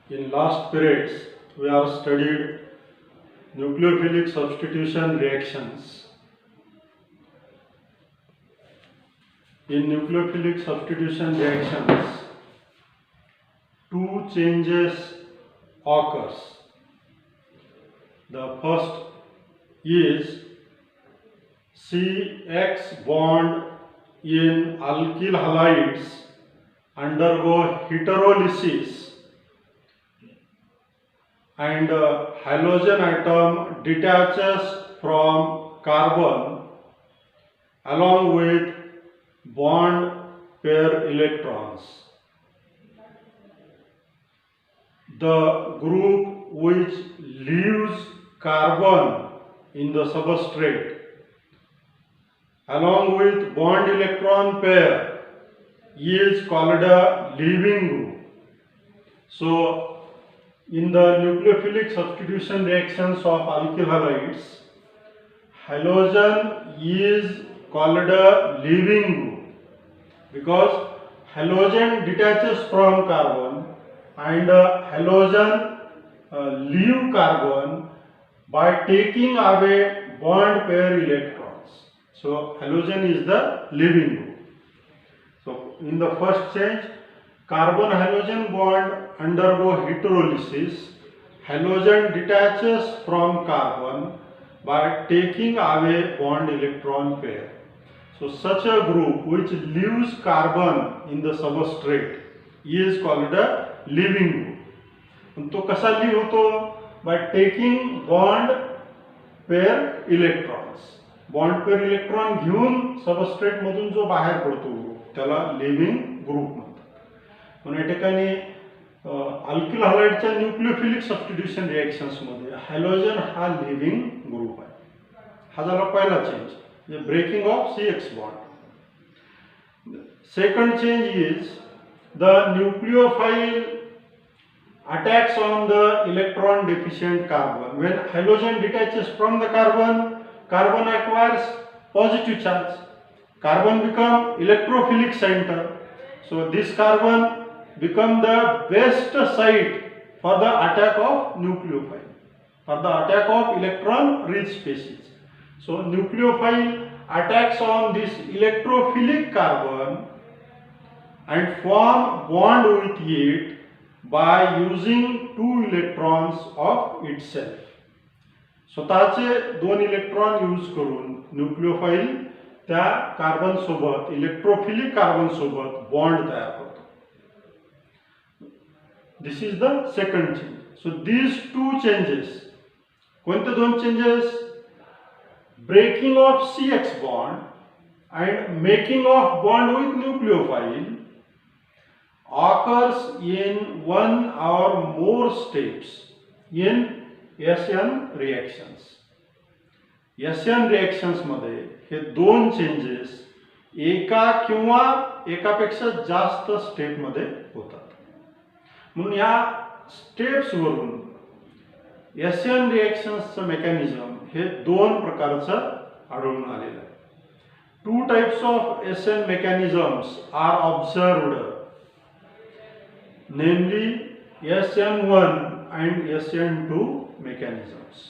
In last periods, we have studied nucleophilic substitution reactions. In nucleophilic substitution reactions, two changes occurs. The first is CX bond in alkyl halides undergo heterolysis and halogen atom detaches from carbon along with bond pair electrons. The group which leaves carbon in the substrate along with bond electron pair is called a leaving group. So in the nucleophilic substitution reactions of alkyl halides, halogen is called a leaving group because halogen detaches from carbon and halogen leave carbon by taking away bond pair electrons. So halogen is the leaving group. So in the first change, carbon halogen bond undergo heterolysis. Halogen detaches from carbon by taking away bond electron pair. So such a group which leaves carbon in the substrate is called a leaving group. And तो कसा leave होतो? By taking bond pair electrons. Bond pair electron घेऊन substrate मधून जो बाहेर पडतो group त्याला living group म्हणतात. पण या ठिकाणी अल्किल हलाइडच्या न्यूक्लियोफिलिक सबस्टिट्यूशन रिएक्शन्स मध्ये हॅलोजन हा लिव्हिंग ग्रुप आहे. हा झाला पहिला चेंज, म्हणजे breaking of CX bond. Second change is the nucleophile attacks on the electron deficient carbon. When halogen detaches from the carbon, carbon acquires positive charge. Carbon become electrophilic center. So this carbon become the best site for the attack of nucleophile, for the attack of electron rich species. So nucleophile attacks on this electrophilic carbon and form bond with it by using two electrons of itself. स्वतःचे दोन electron use करून nucleophile त्या carbon सोबत electrophilic carbon सोबत bond तयार करतो. This is the second change. So these two changes, कोणते दोन changes? Breaking of CX bond and making of bond with nucleophile occurs in one or more steps in SN reactions. SN reactions मध्ये हे दोन changes एका किंवा एकापेक्षा जास्त step मध्ये होतात. म्हणून या स्टेप्स वरून SN रिएक्शन्सचं मेकॅनिझम हे दोन प्रकारचं आढळून आलेलं आहे. Two types of SN mechanisms are observed, namely SN1 and SN2 mechanisms.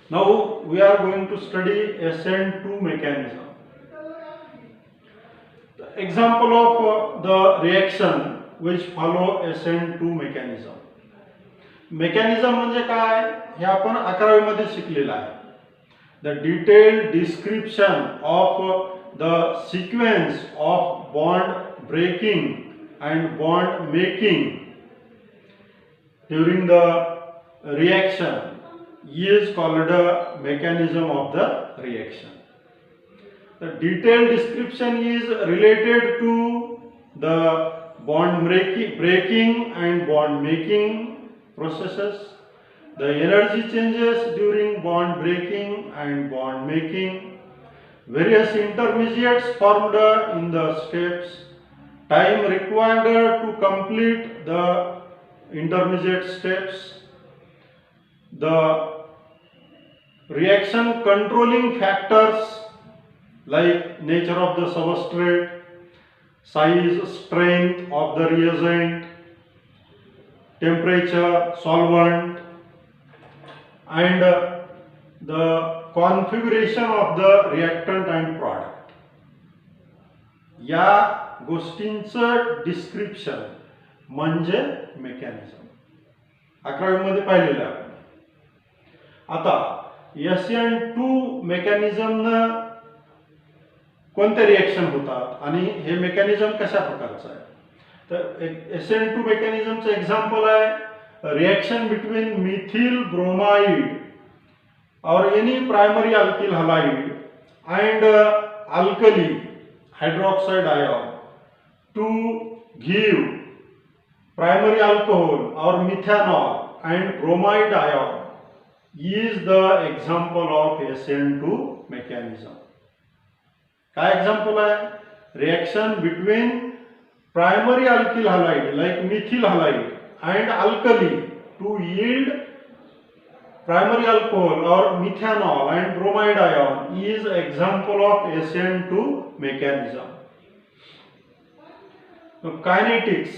Now we are going to study SN2 mechanism. The example of the reaction which follow SN2 mechanism. Mechanism म्हणजे काय हे आपण 11वी मध्ये शिकलेलं आहे. The detailed description of the sequence of bond breaking and bond making during the reaction is called a mechanism of the reaction. The detailed description is related to the bond breaking and bond making processes, the energy changes during bond breaking and bond making, various intermediates formed in the steps, time required to complete the intermediate steps, the reaction controlling factors like nature of the substrate, size, strength of the reagent, temperature, solvent, and the configuration of the reactant and product. या गोष्टींचं description म्हणजे mechanism. 11वी मध्ये पाहिलेलं आहे आपण. आता SN2 मेकॅनिझमनं कोणते reaction होतात आणि हे मेकॅनिझम कशा प्रकारचं आहे. तर SN2 मेकॅनिझमचं एक्झाम्पल आहे reaction between Mithil bromide or any primary alkyl halide and alkali hydroxide ion to give primary alcohol or methanol and bromide ion is the example of SN2 mechanism. काय example आहे. Reaction between primary alkyl halide like methyl halide and alkali to yield primary alcohol or methanol and bromide ion is example of SN2 mechanism. So, kinetics.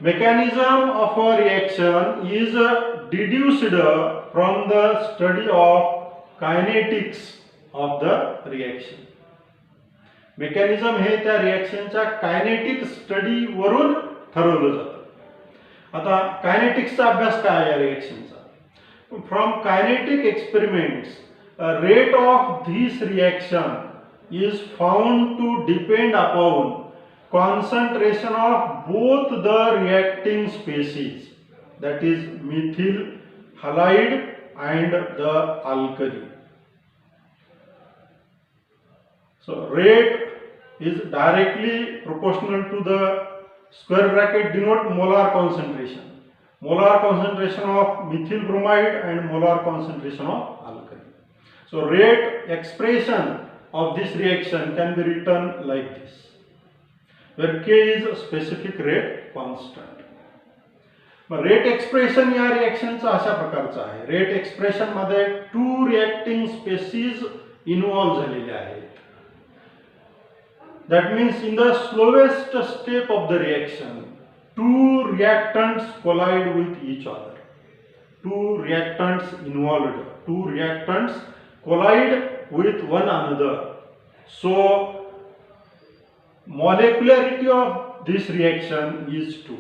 Mechanism of a reaction is deduced from the study of kinetics of the reaction. Mechanism हे त्या रिएक्शनच्या kinetic study वरून ठरवलं जातं. आता कायनेटिक्सचा अभ्यास काय आहे या रिएक्शनचा. From kinetic experiments, a rate of this reaction is found to depend upon concentration of both the reacting species, that is methyl halide and the alkali. So rate is directly proportional to the square bracket denote molar concentration. Molar concentration of methyl bromide and molar concentration of alkali. So rate expression of this reaction can be written like this, where K is a specific rate constant. Rate expression या रिएक्शनचा अशा प्रकारचा आहे. Rate expression मध्ये 2 reacting species involve झालेले आहेत. That means in the slowest step of the reaction, 2 reactants collide with each other. 2 reactants involved. 2 reactants collide with one another. So, molecularity of this reaction is 2.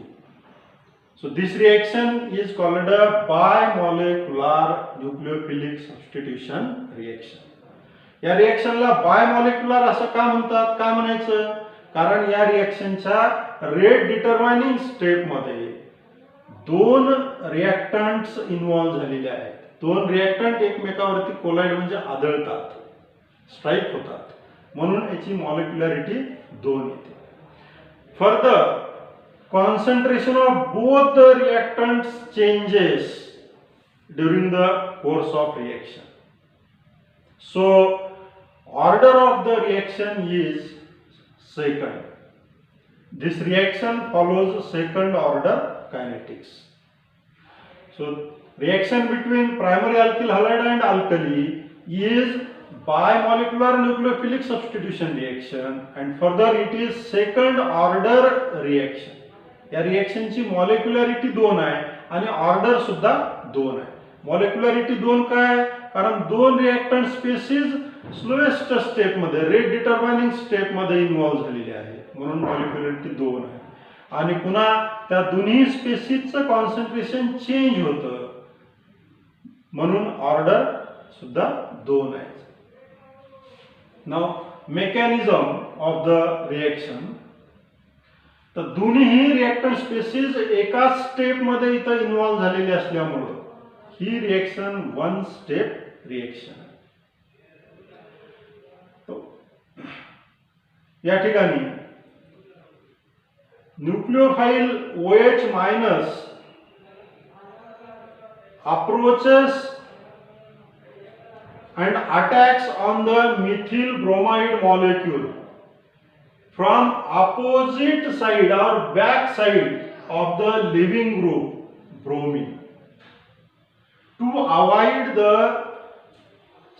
So, this reaction is called a bimolecular nucleophilic substitution reaction. या रिएक्शनला बायमॉलिक्युलर असं का म्हणतात. का म्हणायचं. कारण या रिएक्शनच्या rate डिटरमायनिंग step मध्ये 2 reactants involve झालेले आहेत. 2 रिएक्टंट एकमेकावरती कोलाइड म्हणजे आदळतात, स्ट्राईक होतात, म्हणून याची मॉलिक्युलॅरिटी 2 येते. Further concentration of both the reactants changes during the course of reaction. So order of the reaction is second. This reaction follows second order kinetics. So reaction between primary alkyl halide and alkali is bimolecular nucleophilic substitution reaction, and further it is second order reaction. या रिएक्शनची मॉलिक्युलॅरिटी 2 आहे आणि order सुद्धा 2 आहे. मॉलिक्युलॅरिटी 2 काय. कारण 2 reactant species slowest step मध्ये rate डिटरमायनिंग step मध्ये involve झालेले आहेत, म्हणून मॉलिक्युलॅरिटी 2 आहे. आणि पुन्हा त्या दोन्ही स्पेसीजचं कॉन्सन्ट्रेशन चेंज होतं, म्हणून ऑर्डर सुद्धा 2 आहे. Now mechanism of the reaction. तर दोन्ही रिएक्टंट स्पेसीज एकाच स्टेप मध्ये इथं इन्व्हॉल्व झालेले असल्यामुळे ही रिएक्शन 1 स्टेप रिएक्शन. या ठिकाणी nucleophile OH minus approaches and attacks on the methyl bromide molecule from opposite side or back side of the leaving group bromine to avoid the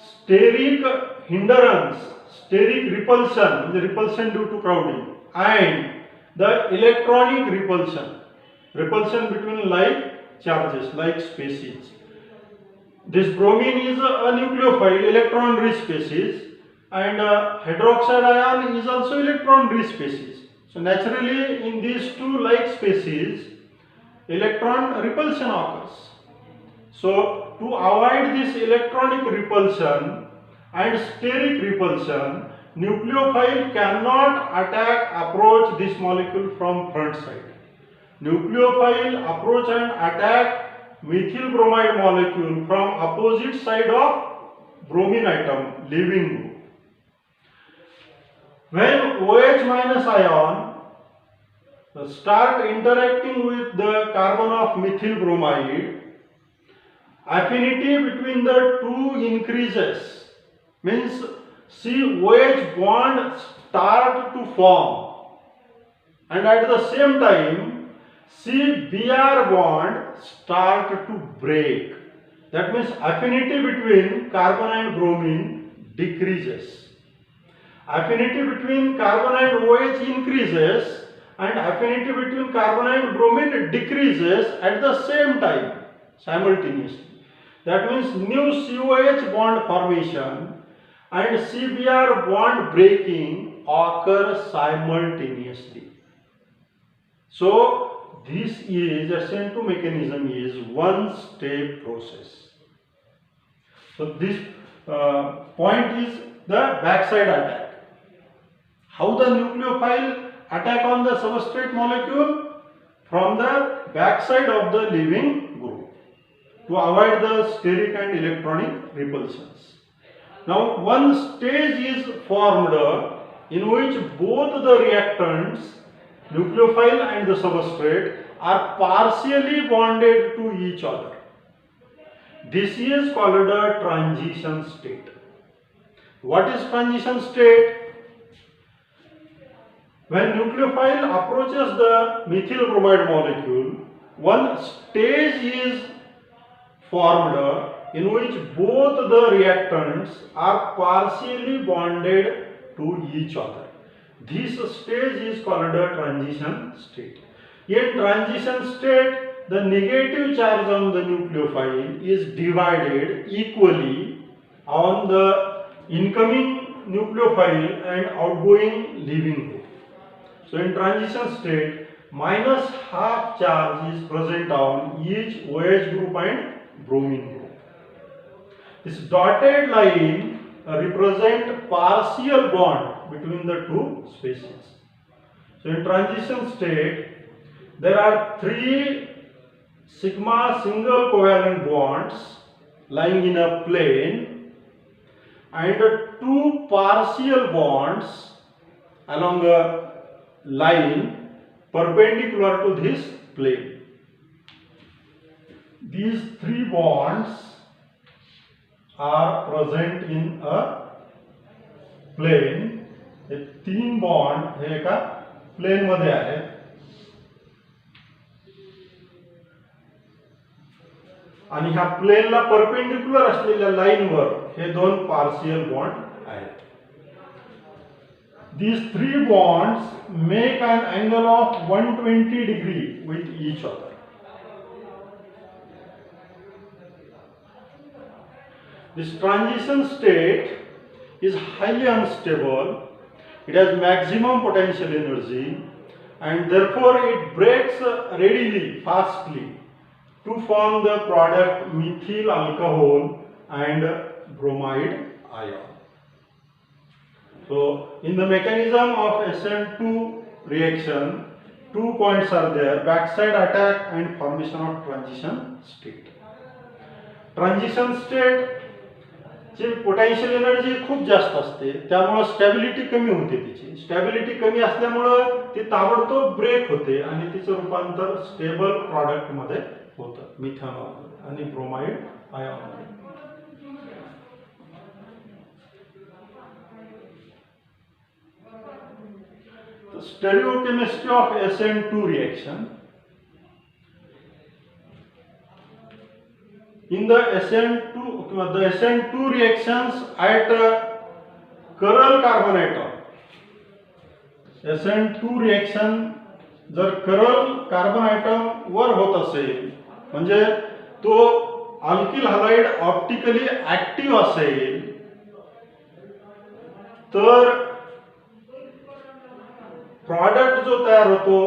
steric hindrance, steric repulsion, the repulsion due to crowding, and the electronic repulsion. repulsion between like charges, like species. This bromine is a nucleophile, electron-rich species, and hydroxide ion is also electron-rich species. So naturally, in these two like species, electron repulsion occurs. So to avoid this electronic repulsion and steric repulsion, nucleophile cannot approach this molecule from front side. Nucleophile approach and attack methyl bromide molecule from opposite side of bromine atom, leaving group. When OH minus ion start interacting with the carbon of methyl bromide, affinity between the two increases, means COH bond start to form, and at the same time CBr bond start to break. That means affinity between carbon and bromine decreases. Affinity between carbon and OH increases, and affinity between carbon and bromine decreases at the same time, simultaneously. That means new COH bond formation and CBr bond breaking occur simultaneously. So this is SN2 mechanism is one step process. So this point is the backside attack. How the nucleophile attack on the substrate molecule? From the backside of the leaving group, to avoid the steric and electronic repulsions. Now one stage is formed in which both the reactants, nucleophile and the substrate, are partially bonded to each other. This is called a transition state. What is transition state? When nucleophile approaches the methyl bromide molecule, one stage is formed in which both the reactants are partially bonded to each other. This stage is called a transition state. In transition state, the negative charge on the nucleophile is divided equally on the incoming nucleophile and outgoing leaving group. So in transition state, minus half charge is present on each OH group and bromine group. This dotted line represent partial bond between the two species. So in transition state, there are 3 sigma single covalent bonds lying in a plane and 2 partial bonds along a line perpendicular to this plane. These 3 bonds are present in a plane. हे 3 bond हे एका plane मध्ये आहेत. आणि ह्या प्लेनला perpendicular असलेल्या लाईनवर हे 2 पार्शियल बॉन्ड आहेत. These 3 bonds make an angle of 120 degree with each other. This transition state is highly unstable. It has maximum potential energy and therefore it breaks readily, fastly to form the product methyl alcohol and bromide ion. So in the mechanism of SN2 reaction, 2 points are there: backside attack and formation of transition state. Transition state ची potential energy खूप जास्त असते, त्यामुळे stability कमी होते. तिची stability कमी असल्यामुळे ती ताबडतोब ब्रेक होते आणि तिचं रूपांतर स्टेबल प्रॉडक्ट मध्ये होतं, मिथेनॉल आणि ब्रोमाइड आयॉन मध्ये. Stereochemistry of SN2 reaction. In the SN2 reactions at chiral carbon atom, SN2 reaction जर करल कार्बन आयटम वर होत असेल म्हणजे तो अल्किल हलाइड ऑप्टिकली ऍक्टिव्ह असेल तर प्रॉडक्ट जो तयार होतो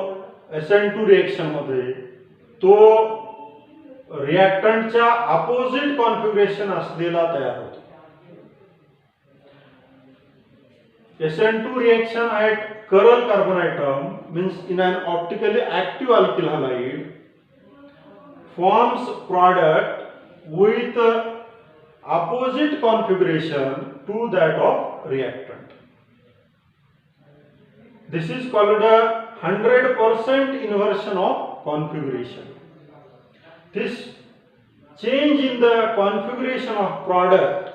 SN2 रिएक्शन मध्ये तो रिएक्टंटच्या अपोजिट कॉन्फिगरेशन असलेला तयार होतो. SN2 reaction at chiral carbon atom means in an optically active alkyl halide forms product with opposite configuration to that of reactant. This is called a 100% inversion of configuration. This change in the configuration of product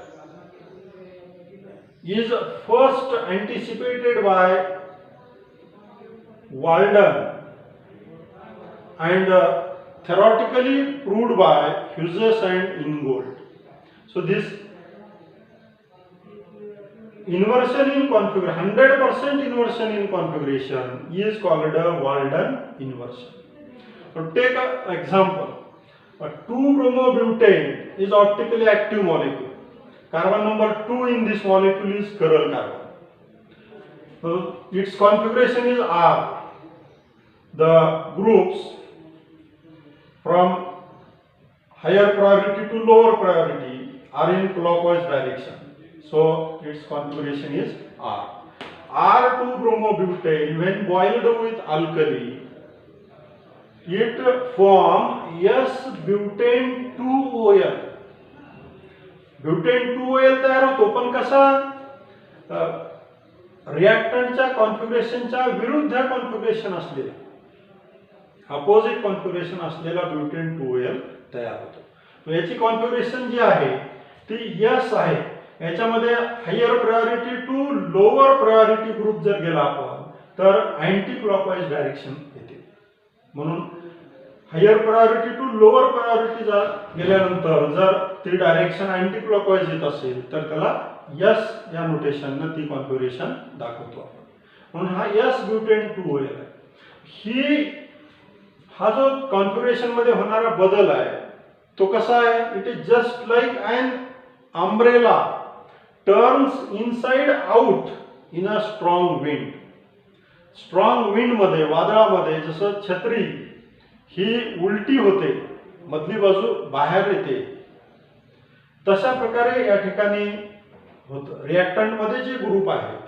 is first anticipated by Walden and theoretically proved by Hughes and Ingold. So this inversion in configuration, 100% inversion in configuration is called a Walden inversion. So take an example. A 2-bromobutane is optically active molecule. Carbon number 2 in this molecule is chiral carbon. So its configuration is R. The groups from higher priority to lower priority are in clockwise direction. So its configuration is R. R2-bromobutane when boiled with alkali, it form S-butane 2OL. Butane 2OL तयार होतो पण कसा रिएक्टंटच्या कॉन्फिगरेशनच्या विरुद्ध configuration असलेला opposite configuration असलेला butane 2OL तयार होतो. याची कॉन्फिगरेशन जी आहे ती S आहे. याच्यामध्ये higher priority to lower priority group जर गेला आपण तर अँटी क्लॉकवाइज डायरेक्शन येते. म्हणून higher priority to lower priority गेल्यानंतर जर ती डायरेक्शन अँटी क्लॉकवाइज येत असेल तर त्याला S या नोटेशनने ती कॉन्फिगरेशन दाखवतो आपण. म्हणून हा S-ब्युटेन 2OL आहे. हा जो कॉन्फिगरेशन मध्ये होणारा बदल आहे तो कसा आहे, it is just like an umbrella turns inside out in a strong wind. Strong wind मध्ये वादळामध्ये जसं छत्री ही उलटी होते मधली बाजू बाहेर येते तशा प्रकारे या ठिकाणी होतं. रिएक्टंट मध्ये जे ग्रुप आहेत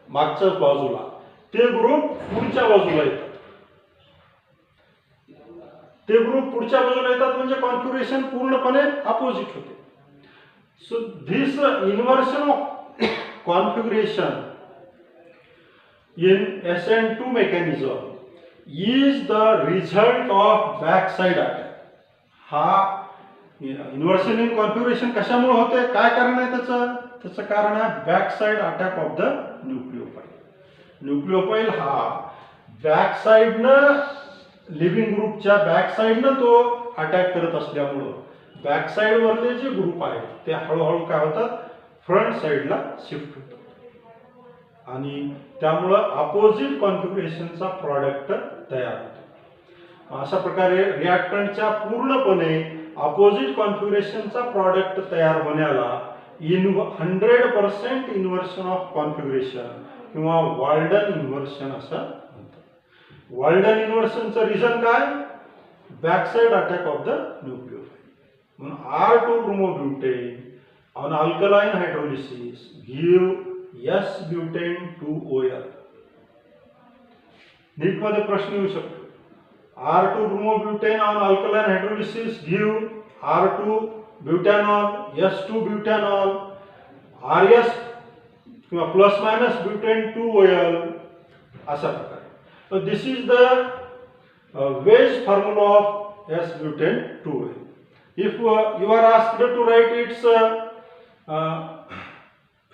मागच्या बाजूला ते ग्रुप पुढच्या बाजूला येतात. ते ग्रुप पुढच्या बाजूला येतात म्हणजे कॉन्फिगरेशन पूर्णपणे अपोजिट होते. So this inversion of configuration in SN2 mechanism is the result of backside attack. हा इन्व्हर्शन इन कॉन्फिगरेशन कशामुळे होते, काय कारण आहे त्याचं कारण आहे बॅकसाइड अटॅक ऑफ द न्यूक्लिओफाइल. न्यूक्लिओफाइल हा बॅकसाइडनं लिव्हिंग ग्रुपच्या बॅकसाइडनं तो अटॅक करत असल्यामुळं बॅकसाइड वरले जे ग्रुप आहेत ते हळूहळू काय होतात फ्रंट साइडला शिफ्ट होतात आणि त्यामुळं अपोजिट कॉन्फिगरेशनचा प्रॉडक्ट तयार होतो. अशा प्रकारे रिएक्टंटच्या पूर्णपणे अपोजिट कॉन्फिगरेशनचा प्रॉडक्ट तयार होण्याला 100% इन्व्हर्शन ऑफ कॉन्फिगरेशन किंवा वॉल्डन इन्व्हर्शन असं म्हणतात. वॉल्डन इन्व्हर्शनचं रिझन काय, backside attack of the nucleophile. म्हणून R2-bromobutane on alkaline hydrolysis give S-butane 2OL. NEET मध्ये प्रश्न येऊ शकतो. R2-bromobutane on alkaline hydrolysis give R2-butanol, S2-butanol, RS किंवा प्लस मायनस ब्युटेन 2OL अशा प्रकारे. So this is the Weiss formula of S-butane 2OL. If you are asked to write its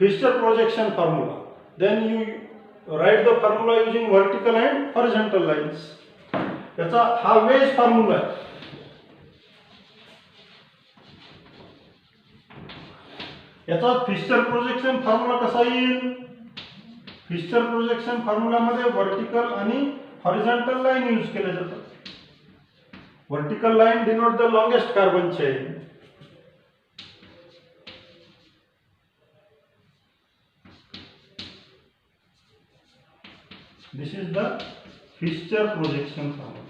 Fischer projection formula, then you write the formula using vertical and horizontal lines. याचा हा veg formula आहे. याचा फिस्चर projection formula कसा येईल, फिस्चर projection formula मध्ये vertical आणि horizontal line use केल्या जातात. Vertical line denote the longest carbon chain. This is the Fischer projection formula.